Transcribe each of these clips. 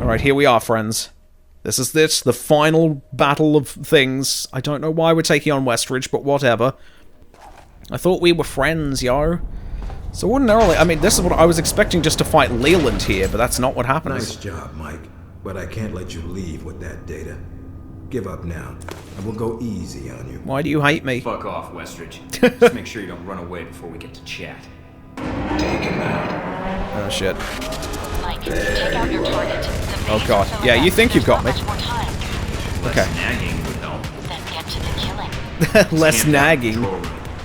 Alright, here we are, friends. This is the final battle of things. I don't know why we're taking on Westridge, but whatever. I thought we were friends, yo. So ordinarily, I mean, this is what I was expecting, just to fight Leland here, but that's not what happens. Nice job, Mike. But I can't let you leave with that data. Give up now, and we'll go easy on you. Why do you hate me? Fuck off, Westridge. Just make sure you don't run away before we get to chat. Take him out. Oh, shit. Mike, take out your target. Oh, God. Yeah, you think you've got me. Okay. Less nagging would help. Then get to the killing. Less nagging.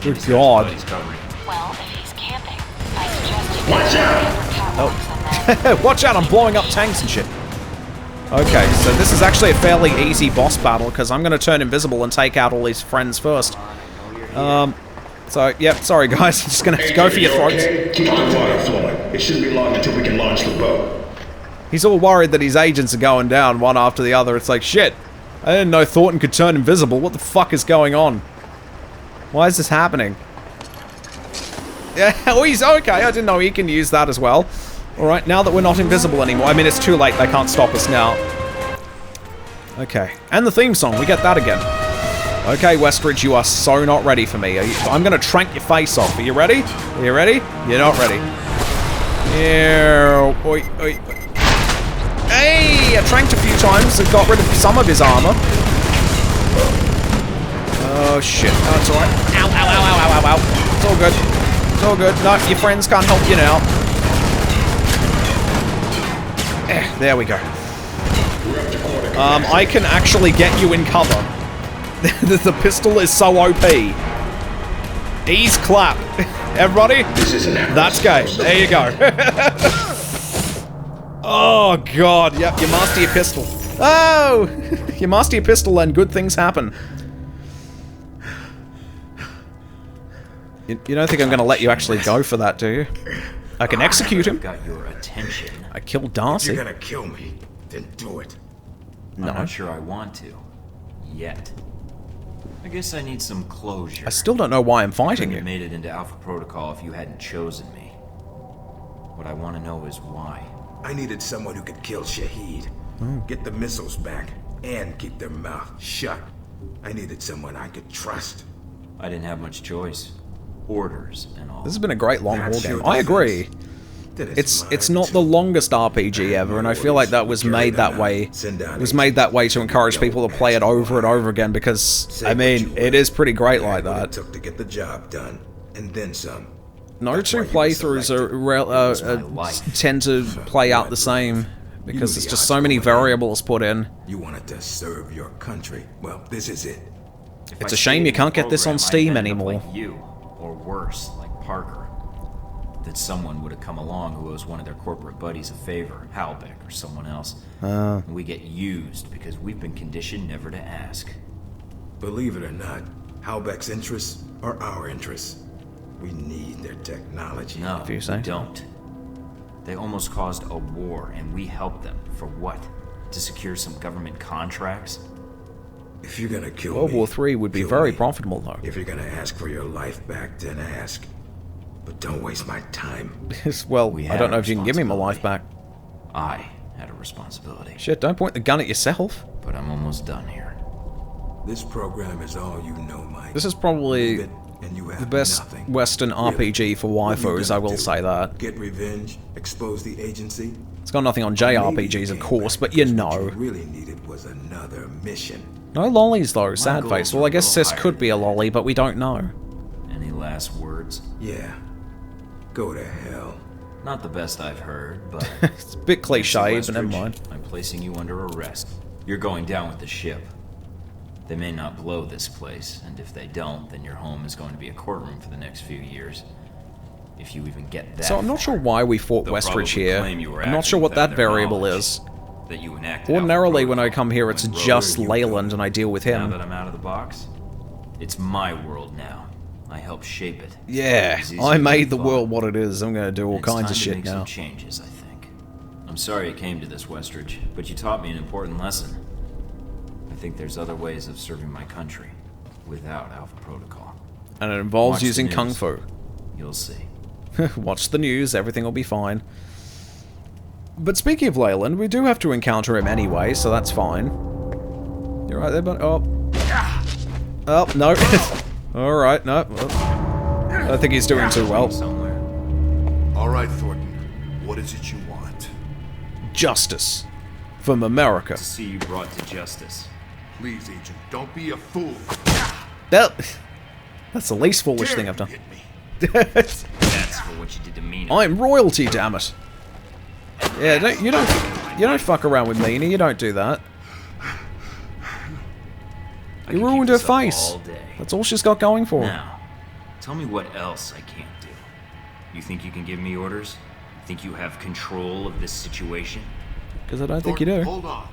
Good God. Well, if he's camping, I suggest you Watch out! Oh. Watch out, I'm blowing up tanks and shit. Okay, so this is actually a fairly easy boss battle, because I'm going to turn invisible and take out all his friends first. So, yep, sorry guys, I'm just going to go for your throats. Okay? Keep the water flowing. It shouldn't be long until we can launch the boat. He's all worried that his agents are going down one after the other. It's like, shit, I didn't know Thornton could turn invisible. What the fuck is going on? Why is this happening? Yeah, oh, he's okay. I didn't know he can use that as well. Alright, now that we're not invisible anymore. I mean, it's too late. They can't stop us now. Okay. And the theme song. We get that again. Okay, Westridge, you are so not ready for me. I'm going to trank your face off. Are you ready? Are you ready? You're not ready. Ew. Oi, oi. Hey! I tranked a few times and got rid of some of his armor. Oh, shit. Oh, it's alright. Ow, ow, ow, ow, ow, ow, ow. It's all good. It's all good. No, your friends can't help you now. There we go. I can actually get you in cover. The pistol is so OP. Ease clap. Everybody? That's game. There you go. Oh, God. Yep, you master your pistol. Oh! You master your pistol and good things happen. You don't think I'm going to let you actually go for that, do you? I can execute him. Got your attention. I killed Darcy. If you're gonna kill me, then do it. No. I'm not sure I want to. Yet. I guess I need some closure. I still don't know why I'm fighting You you. made it into Alpha Protocol if you hadn't chosen me. What I want to know is why. I needed someone who could kill Shahid, get the missiles back, and keep their mouth shut. I needed someone I could trust. I didn't have much choice. Orders and all. This has been a great long haul That's your game. I agree. defense. Then It's mine not too. the longest RPG ever, and I feel like that was made that way. It was made that way to encourage people to play it over and over again because, I mean, it is pretty great like What it that. took to get the job done, and then some. No That's two why you playthroughs tend to play out the same because there's just so many variables put in. You wanted to serve your country. Well, this is it. If It's I a shame stayed you in can't the get this on program, Steam I'd end up anymore. Like you, or worse, like Parker. That someone would have come along who owes one of their corporate buddies a favor, Halbeck or someone else. And we get used because we've been conditioned never to ask. Believe it or not, Halbeck's interests are our interests. We need their technology. No, If you say we so. don't. They almost caused a war, and we helped them. For what? To secure some government contracts? If you're gonna kill World me, War III would be kill very me. profitable, though. If you're gonna ask for your life back, then ask. But don't waste my time. Well, We I had don't know a if you can give me my life back. I had a responsibility. Shit, don't point the gun at yourself. But I'm almost done here. This program is all you know, Mike. This is probably Leave it, and you have the best nothing. Western RPG for What you waifus, I gonna will do? say that. Get revenge? Expose the agency? It's got nothing on Maybe you JRPGs, of came course, back but you because know. What you really needed was another mission. No lollies, though, sad goals face. are Well, I a guess little Sis higher could be a than that. lolly, but we don't know. Any last words? Yeah. Go to hell. Not the best I've heard, but... It's a bit cliche, but never Westridge, mind. I'm placing you under arrest. You're going down with the ship. They may not blow this place, and if they don't, then your home is going to be a courtroom for the next few years. If you even get that So I'm not far. sure why we fought They'll Westridge probably here. claim you were I'm not acting sure what without that their variable knowledge. is. That you enacted Ordinarily, Alpha when I Protocol come here, it's when Rogue- just you Leyland, go. and I deal with Now him. that I'm out of the box, it's my world now. I help shape it. Yeah, It's easier I than made the thought. world what it is. I'm gonna do all It's kinds time of to shit make now. some changes, I think. I'm sorry it came to this, Westridge, but you taught me an important lesson. I think there's other ways of serving my country without Alpha Protocol. And it involves Watch the using news. Kung Fu. You'll see. Watch the news, everything will be fine. But speaking of Leyland, we do have to encounter him anyway, so that's fine. You're right there, bud. Oh. Oh, no. Alright, no. Well, I think he's doing too well. Somewhere. All right, Thornton. What is it you want? Justice. From America. To see you brought to justice. Please, Agent, don't be a fool. That's the least foolish Dare thing I've you done. hit me. That's for what you did to Mina. I'm royalty, damn it. Yeah, you don't fuck around with Mina. You don't do that. I You can ruined keep her this up face. all day. That's all she's got going for her. Now, tell me what else I can't do. You think you can give me orders? Think you have control of this situation? Because I don't think you Thornton, do. hold on.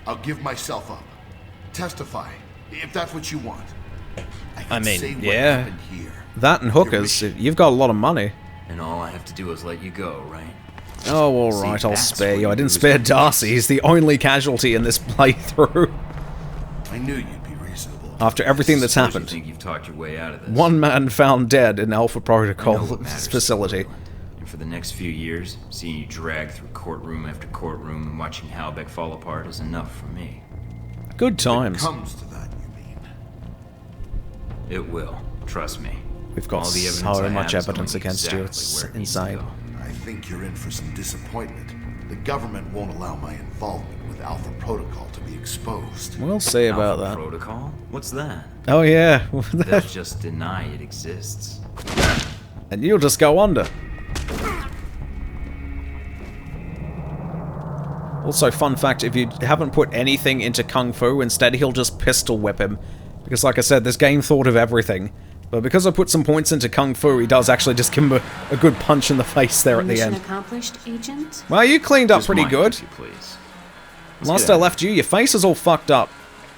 I'll give myself up. Testify, if that's what you want. I can mean, say what yeah. happened here. That and hookers. You've got a lot of money. And all I have to do is let you go, right? Oh, alright, I'll spare you. I didn't spare Darcy. He's the only casualty in this playthrough. I knew you'd be reasonable. After everything that's Suppose happened. You think you've talked your way out of this? One man found dead in Alpha I know Protocol what matters to facility. Portland. And for the next few years, seeing you drag through courtroom after courtroom and watching Halbeck fall apart is enough for me. Good times. Comes to that, you mean? It will. Trust me. We've got All the evidence so I much have is evidence going against you. exactly It's where it needs to insane. go. I think you're in for some disappointment. The government won't allow my involvement with Alpha Protocol to be exposed. We'll see about Alpha that. Protocol? What's that? Oh yeah. They'll just deny it exists. And you'll just go under. Also, fun fact, if you haven't put anything into Kung Fu, instead he'll just pistol whip him. Because like I said, this game thought of everything. But because I put some points into Kung Fu, he does actually just give him a good punch in the face there at the Mission end. accomplished, Agent? Well, you cleaned up Just pretty mine, good. if you please. Let's Last get I out. left you, your face is all fucked up.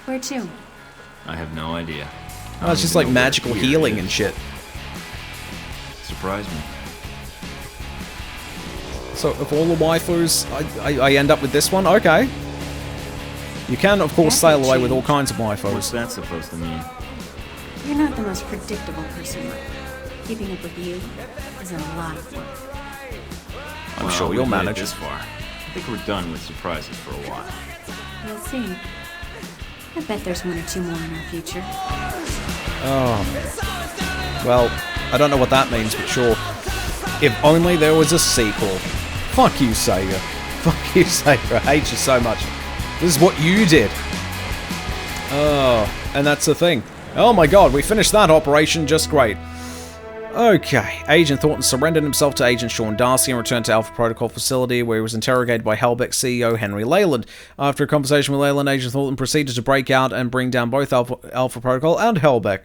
Where to? I have no idea. Oh, it's just like magical healing and shit. Surprise me. So, of all the waifus, I end up with this one? Okay. You can, of course, sail away with all kinds of What's waifus. that supposed to mean? You're not the most predictable person, Mike. Keeping up with you is a lot of work. I'm Well, sure we've you'll made it manage. this far. I think we're done with surprises for a while. We'll see. I bet there's one or two more in our future. Well, I don't know what that means, but sure. If only there was a sequel. Fuck you, Sega. Fuck you, Sega. I hate you so much. This is what you did. Oh, and that's the thing. Oh my god, we finished that operation just great. Okay, Agent Thornton surrendered himself to Agent Sean Darcy and returned to Alpha Protocol facility, where he was interrogated by Halbeck CEO Henry Leyland. After a conversation with Leyland, Agent Thornton proceeded to break out and bring down both Alpha Protocol and Halbeck.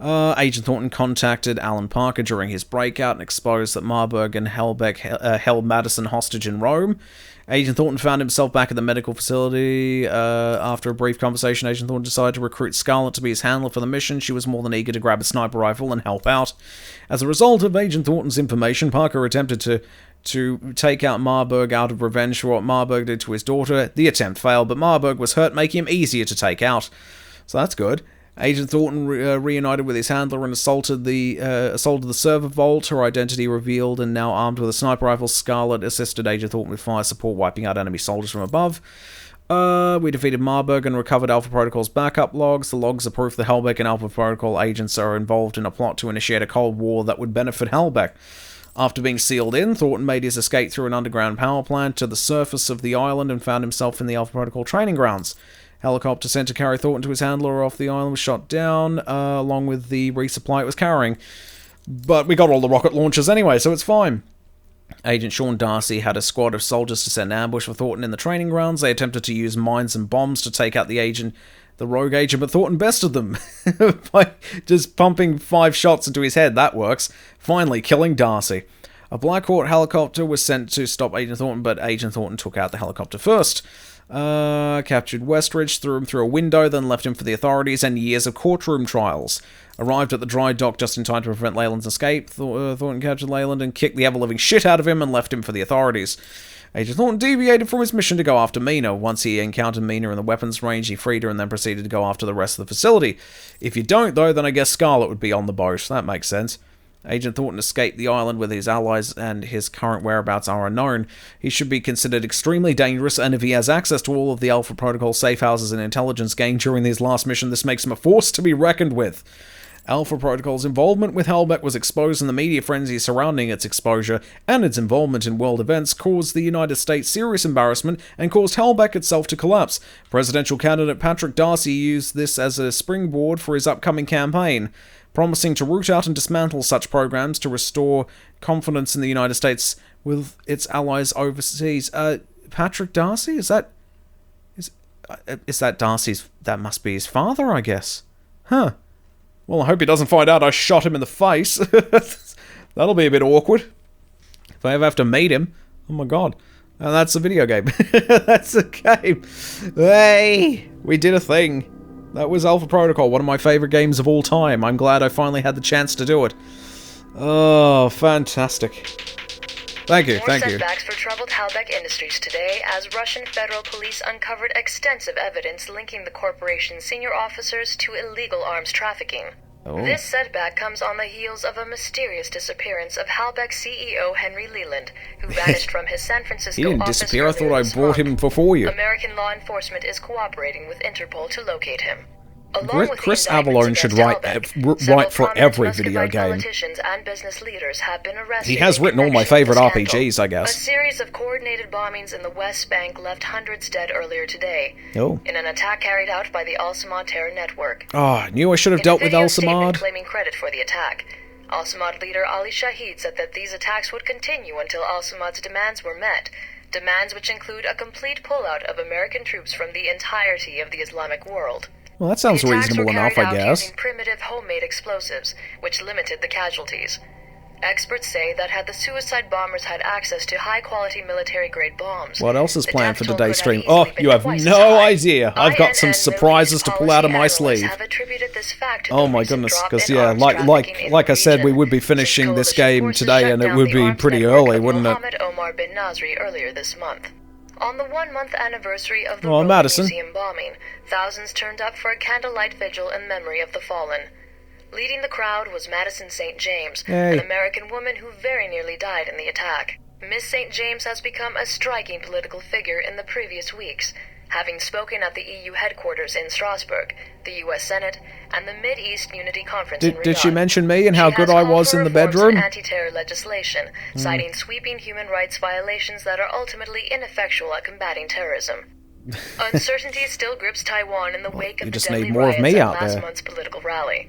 Agent Thornton contacted Alan Parker during his breakout and exposed that Marburg and Halbeck held Madison hostage in Rome. Agent Thornton found himself back at the medical facility. After a brief conversation, Agent Thornton decided to recruit Scarlett to be his handler for the mission. She was more than eager to grab a sniper rifle and help out. As a result of Agent Thornton's information, Parker attempted to take out Marburg out of revenge for what Marburg did to his daughter. The attempt failed, but Marburg was hurt, making him easier to take out. So that's good. Agent Thornton reunited with his handler and assaulted the server vault. Her identity revealed, and now armed with a sniper rifle, Scarlett assisted Agent Thornton with fire support, wiping out enemy soldiers from above. We defeated Marburg and recovered Alpha Protocol's backup logs. The logs are proof that Halbeck and Alpha Protocol agents are involved in a plot to initiate a Cold War that would benefit Halbeck. After being sealed in, Thornton made his escape through an underground power plant to the surface of the island and found himself in the Alpha Protocol training grounds. Helicopter sent to carry Thornton to his handler off the island was shot down, along with the resupply it was carrying. But we got all the rocket launchers anyway, so it's fine. Agent Sean Darcy had a squad of soldiers to set an ambush for Thornton in the training grounds. They attempted to use mines and bombs to take out the rogue agent, but Thornton bested them by just pumping 5 shots into his head. That works. Finally, killing Darcy. A Black Hawk helicopter was sent to stop Agent Thornton, but Agent Thornton took out the helicopter first. Captured Westridge, threw him through a window, then left him for the authorities and years of courtroom trials. Arrived at the dry dock just in time to prevent Leyland's escape. Thornton captured Leyland and kicked the ever-living shit out of him and left him for the authorities. Agent Thornton deviated from his mission to go after Mina. Once he encountered Mina in the weapons range, he freed her and then proceeded to go after the rest of the facility. If you don't, though, then I guess Scarlett would be on the boat. That makes sense. Agent Thornton escaped the island with his allies and his current whereabouts are unknown. He should be considered extremely dangerous, and if he has access to all of the Alpha Protocol safe houses and intelligence gained during his last mission, this makes him a force to be reckoned with. Alpha Protocol's involvement with Halbech was exposed, and the media frenzy surrounding its exposure and its involvement in world events caused the United States serious embarrassment and caused Halbech itself to collapse. Presidential candidate Patrick Darcy used this as a springboard for his upcoming campaign, promising to root out and dismantle such programs to restore confidence in the United States with its allies overseas. Patrick Darcy? Is that Darcy's... That must be his father, I guess. Huh. Well, I hope he doesn't find out I shot him in the face. That'll be a bit awkward. If I ever have to meet him. Oh my god. And that's a video game. That's a game. Hey! We did a thing. That was Alpha Protocol, one of my favorite games of all time. I'm glad I finally had the chance to do it. Oh, fantastic. Thank you, thank you. More setbacks for troubled Halbech Industries today as Russian federal police uncovered extensive evidence linking the corporation's senior officers to illegal arms trafficking. Oh. This setback comes on the heels of a mysterious disappearance of Halbech CEO Henry Leland, who vanished from his San Francisco He didn't office disappear, I thought earlier I this brought him month. before you. American law enforcement is cooperating with Interpol to locate him. Along with Chris the indictments Avallone should against write Halbech, write for several every prominent video Muscovite game. Politicians and business leaders have been arrested He has in written all my connection with favorite the scandal. RPGs, I A guess. series of coordinated bombings in the West Bank left hundreds dead earlier today. Oh. In an attack carried out by the Al Samad terror network. Oh, I knew I should have In dealt a with video Al statement Samad. claiming credit for the attack, Al Samad leader Ali Shahid said that these attacks would continue until Al Samad's demands were met. Demands which include a complete pullout of American troops from the entirety of the Islamic world. Well, that sounds The attacks reasonable were enough, carried I out guess. using primitive homemade explosives, which limited the casualties. Experts say that had the suicide bombers had access to high-quality military-grade bombs, What else is the planned death for toll today's could stream? have easily Oh, been you have twice as no high. idea. I've got some INN surprises to pull out of my policy sleeve. analysts have attributed this fact to Oh the my recent goodness, drop because in yeah, arms trafficking in like the I said, we region. would be Since finishing this coalition game forces today, shut and it down would the be arms pretty network early, of wouldn't it? Mohammed Omar bin Nasri earlier this month. On the 1-month anniversary of the Oh, Rome Madison. Museum bombing, thousands turned up for a candlelight vigil in memory of the fallen. Leading the crowd was Madison St. James, Hey. an American woman who very nearly died in the attack. Miss St. James has become a striking political figure in the previous weeks, having spoken at the EU headquarters in Strasbourg, the US Senate, and the Mid-East Unity Conference in Riyadh. Did she mention me and how She good has I called was for in the reforms bedroom? anti-terror legislation, citing sweeping human rights violations that are ultimately ineffectual at combating terrorism. Uncertainty still grips Taiwan in the wake you of the just deadly need more of riots me at out last there. month's political rally.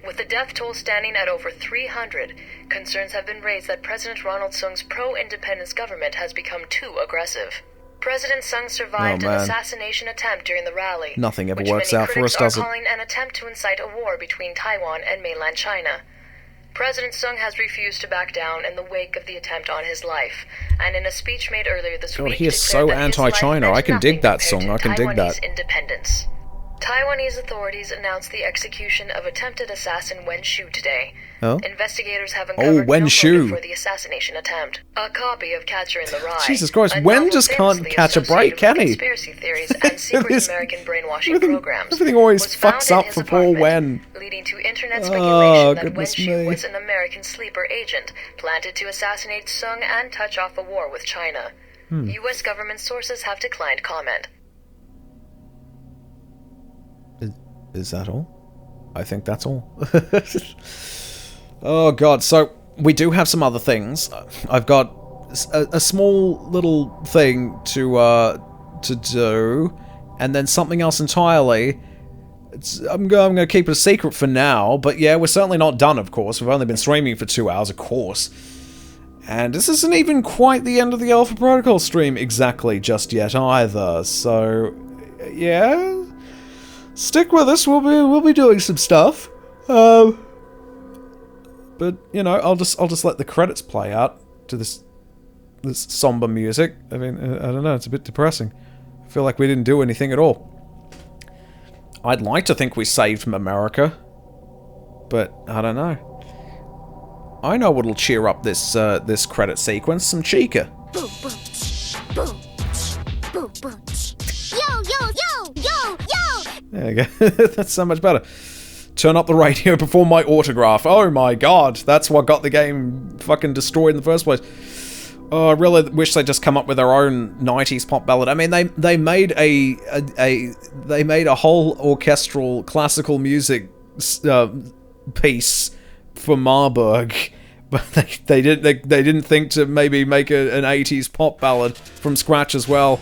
With the death toll standing at over 300, concerns have been raised that President Ronald Sung's pro-independence government has become too aggressive. President Sung survived Oh, an man. assassination attempt during the rally, Nothing ever which works many out for critics us, does are it? calling an attempt to incite a war between Taiwan and mainland China. President Sung has refused to back down in the wake of the attempt on his life, and in a speech made earlier this God, week, he is declared so that his life anti-China. meant I can dig nothing that song. compared I can to dig that. Taiwanese independence. Taiwanese authorities announced the execution of attempted assassin Wen Shu today. Oh? Investigators have uncovered Wen no Shu. motive for the assassination attempt. A copy of Catcher in the Rye. Jesus Christ, a Wen novel just can't famously catch a break, associated can with he? Conspiracy theories and secret This- American brainwashing everything- programs. everything always was found fucks in up his for poor apartment, Wen. leading to internet Oh, speculation that Wen goodness Shu me. was an American sleeper agent planted to assassinate Sung and touch off a war with China. U.S. government sources have declined comment. Is that all? I think that's all. Oh god, so we do have some other things. I've got a small little thing to do, and then something else entirely. I'm going to keep it a secret for now, but yeah, we're certainly not done, of course. We've only been streaming for 2 hours, of course. And this isn't even quite the end of the Alpha Protocol stream exactly just yet either, so yeah. Stick with us. We'll be doing some stuff. But you know, I'll just let the credits play out to this somber music. I mean, I don't know. It's a bit depressing. I feel like we didn't do anything at all. I'd like to think we saved from America, but I don't know. I know what'll cheer up this this credit sequence. Some Chica. Boom, boom, boom, boom, boom. Yo, yo, yo, yo, yo! There you go. That's so much better. Turn up the radio before my autograph. Oh my god, that's what got the game fucking destroyed in the first place. Oh, I really wish they'd just come up with their own 90s pop ballad. I mean, they made they made a whole orchestral classical music piece for Marburg, but they didn't think to maybe make an 80s pop ballad from scratch as well,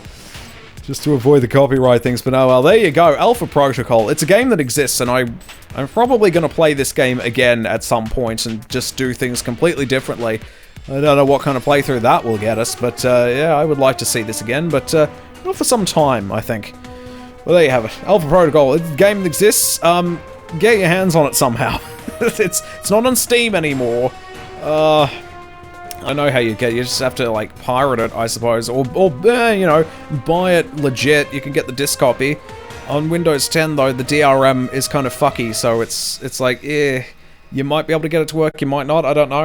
just to avoid the copyright things. But oh well, there you go. Alpha Protocol. It's a game that exists, and I'm probably going to play this game again at some point and just do things completely differently. I don't know what kind of playthrough that will get us, but yeah, I would like to see this again, but not for some time, I think. Well, there you have it. Alpha Protocol. It's a game that exists. Get your hands on it somehow. It's not on Steam anymore. I know how you get it. You just have to, like, pirate it, I suppose, or you know, buy it legit. You can get the disc copy. On Windows 10, though, the DRM is kind of fucky, so it's like, you might be able to get it to work, you might not, I don't know.